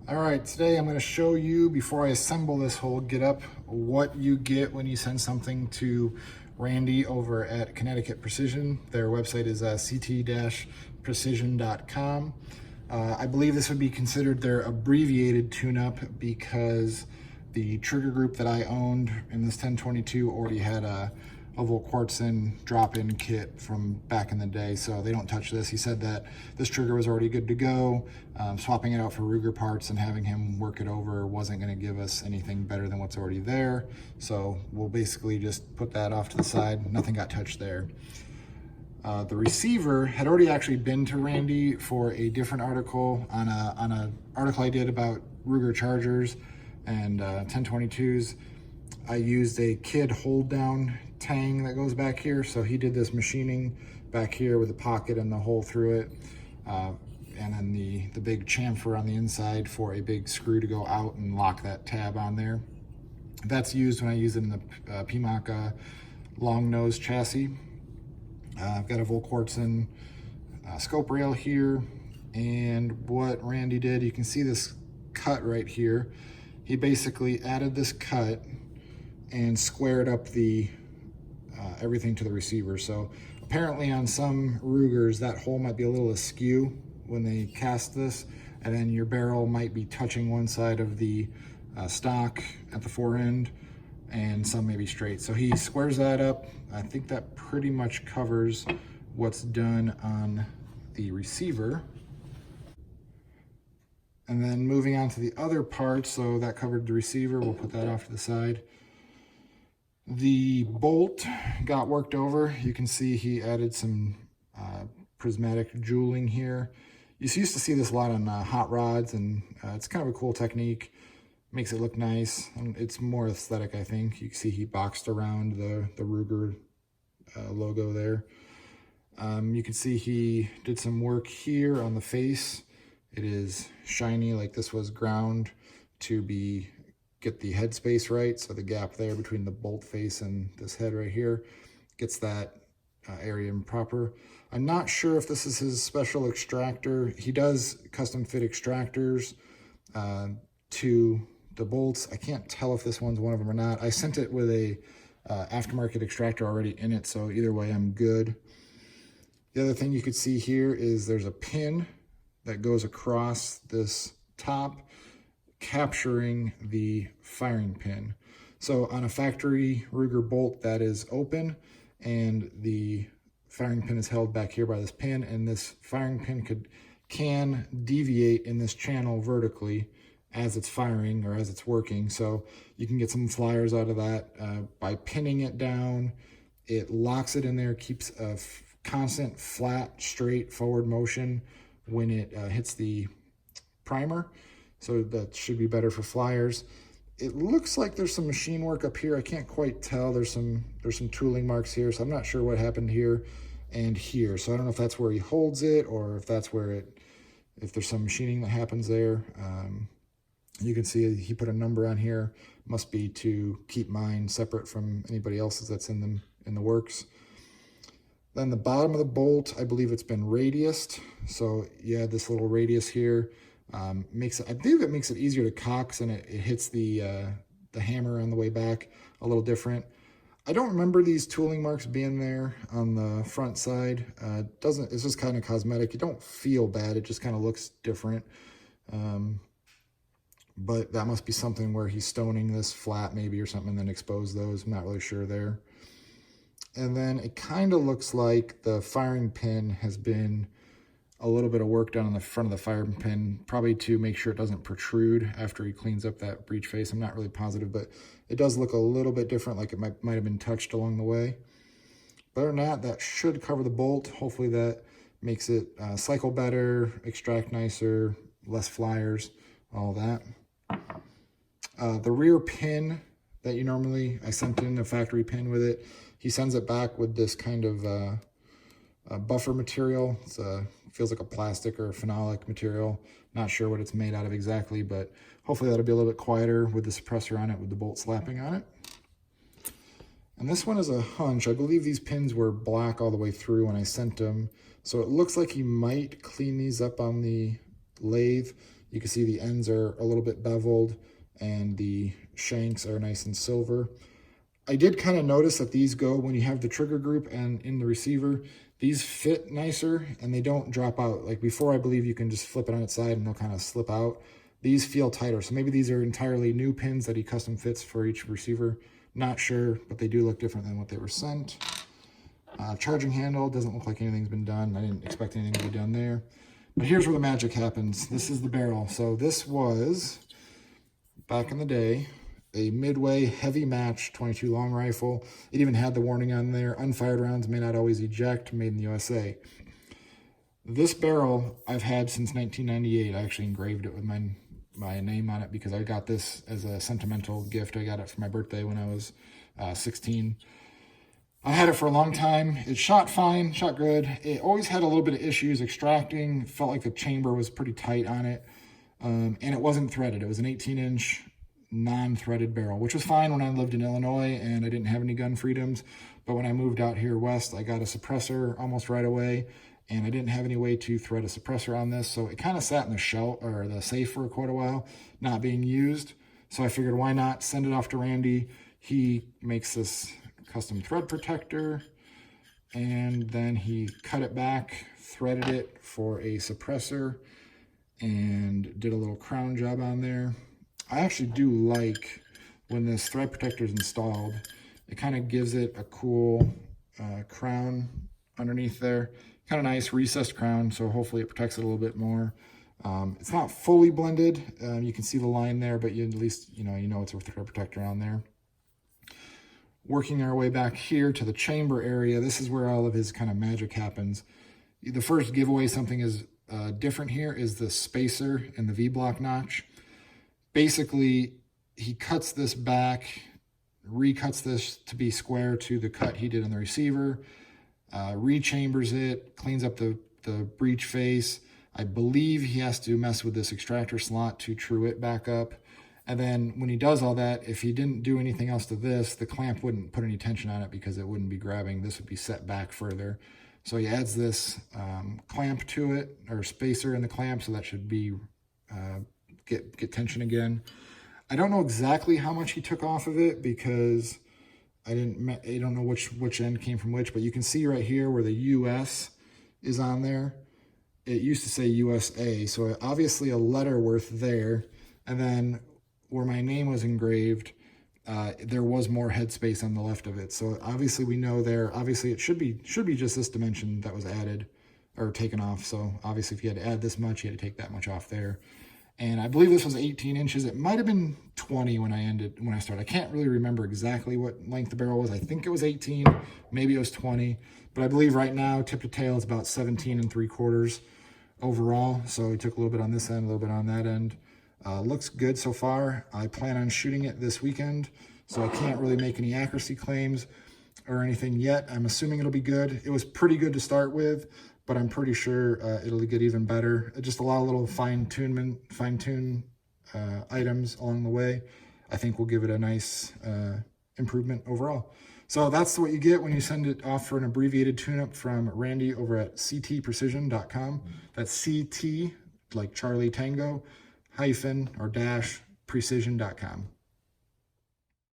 All right, today I'm going to show you, before I assemble this whole getup, what you get when you send something to Randy over at Connecticut Precision. Their website is ct-precision.com. I believe this would be considered their abbreviated tune-up because the trigger group that I owned in this 1022 already had a Volquartsen drop-in kit from back in the day, so they don't touch this. He said that this trigger was already good to go. Swapping it out for Ruger parts and having him work it over wasn't going to give us anything better than what's already there, so we'll basically just put that off to the side. Nothing got touched there. The receiver had already actually been to Randy for a different article on an article I did about Ruger chargers and 1022s. I used a kid hold down tang that goes back here, so he did this machining back here with a pocket and the hole through it, and then the big chamfer on the inside for a big screw to go out and lock that tab on there. That's used when I use it in the PMAC long nose chassis. I've got a Volquartsen scope rail here, and what Randy did, you can see this cut right here. He basically added this cut and squared up the everything to the receiver. So apparently on some Rugers that hole might be a little askew when they cast this, and then your barrel might be touching one side of the stock at the fore end and some may be straight. So he squares that up. I think that pretty much covers what's done on the receiver. And then moving on to the other parts, so that covered the receiver, we'll put that off to the side. The bolt got worked over. You can see he added some prismatic jeweling here. You used to see this a lot on hot rods, and it's kind of a cool technique. Makes it look nice, and it's more aesthetic, I think. You can see he boxed around the Ruger logo there. You can see he did some work here on the face. It is shiny, like this was ground to get the headspace right, so the gap there between the bolt face and this head right here gets that area proper. I'm not sure if this is his special extractor. He does custom fit extractors to the bolts. I can't tell if this one's one of them or not. I sent it with a aftermarket extractor already in it, so either way I'm good. The other thing you could see here is there's a pin that goes across this top, capturing the firing pin. So on a factory Ruger bolt that is open, and the firing pin is held back here by this pin, and this firing pin can deviate in this channel vertically as it's firing or as it's working. So you can get some flyers out of that by pinning it down. It locks it in there, keeps a constant flat straight forward motion when it hits the primer. So that should be better for flyers. It looks like there's some machine work up here. I can't quite tell. There's some tooling marks here, so I'm not sure what happened here and here. So I don't know if that's where he holds it or if that's where if there's some machining that happens there. You can see he put a number on here. Must be to keep mine separate from anybody else's that's in the works. Then the bottom of the bolt, I believe it's been radiused. So yeah, this little radius here. I believe it makes it easier to cox, and it hits the hammer on the way back a little different. I don't remember these tooling marks being there on the front side. It's just kind of cosmetic. You don't feel bad. It just kind of looks different. But that must be something where he's stoning this flat maybe or something and then expose those. I'm not really sure there. And then it kind of looks like the firing pin has been a little bit of work done on the front of the firing pin, probably to make sure it doesn't protrude after he cleans up that breech face. I'm not really positive, but it does look a little bit different, like it might have been touched along the way. But other than that, that should cover the bolt. Hopefully that makes it cycle better, extract nicer, less flyers, all that. The rear pin that I sent in a factory pin with it. He sends it back with this kind of buffer material. It feels like a plastic or a phenolic material. Not sure what it's made out of exactly, but hopefully that'll be a little bit quieter with the suppressor on it, with the bolt slapping on it. And this one is a hunch. I believe these pins were black all the way through when I sent them. So it looks like he might clean these up on the lathe You can see the ends are a little bit beveled and the shanks are nice and silver. I did kind of notice that these go, when you have the trigger group and in the receiver, these fit nicer and they don't drop out. Like before, I believe you can just flip it on its side and they'll kind of slip out. These feel tighter. So maybe these are entirely new pins that he custom fits for each receiver. Not sure, but they do look different than what they were sent. Charging handle, doesn't look like anything's been done. I didn't expect anything to be done there. But here's where the magic happens. This is the barrel. So this was, back in the day, a Midway heavy match 22 long rifle. It even had the warning on there, unfired rounds may not always eject, made in the USA. This barrel I've had since 1998. I actually engraved it with my name on it because I got this as a sentimental gift. I got it for my birthday when I was 16. I had it for a long time. It shot fine, shot good. It always had a little bit of issues extracting. Felt like the chamber was pretty tight on it. And it wasn't threaded. It was an 18-inch non-threaded barrel, which was fine when I lived in Illinois and I didn't have any gun freedoms. But when I moved out here west, I got a suppressor almost right away, and I didn't have any way to thread a suppressor on this. So it kind of sat in the shelf or the safe for quite a while, not being used. So I figured, why not send it off to Randy? He makes this custom thread protector, and then he cut it back, threaded it for a suppressor, and did a little crown job on there. I actually do like when this thread protector is installed. It kind of gives it a cool crown underneath there. Kind of nice recessed crown, so hopefully it protects it a little bit more. It's not fully blended. You can see the line there, but you at least you know it's a thread protector on there. Working our way back here to the chamber area, this is where all of his kind of magic happens. The first giveaway something is different here is the spacer and the V-block notch. Basically, he cuts this back, recuts this to be square to the cut he did in the receiver, rechambers it, cleans up the breech face. I believe he has to mess with this extractor slot to true it back up. And then when he does all that, if he didn't do anything else to this, the clamp wouldn't put any tension on it because it wouldn't be grabbing. This would be set back further. So he adds this clamp to it, or spacer in the clamp, so that should be get tension again. I don't know exactly how much he took off of it because I don't know which end came from which, but you can see right here where the US is on there. It used to say USA, so obviously a letter worth there. And then where my name was engraved, there was more headspace on the left of it. So obviously we know there, obviously it should be just this dimension that was added or taken off. So obviously if you had to add this much, you had to take that much off there. And I believe this was 18 inches. It might have been 20 when I started. I can't really remember exactly what length the barrel was. I think it was 18, maybe it was 20. But I believe right now, tip to tail, is about 17 3/4 overall. So we took a little bit on this end, a little bit on that end. Looks good so far. I plan on shooting it this weekend, so I can't really make any accuracy claims or anything yet. I'm assuming it'll be good. It was pretty good to start with, but I'm pretty sure it'll get even better. Just a lot of little fine-tune items along the way. I think will give it a nice improvement overall. So that's what you get when you send it off for an abbreviated tune-up from Randy over at ctprecision.com. That's CT, like Charlie Tango, hyphen or dash precision.com.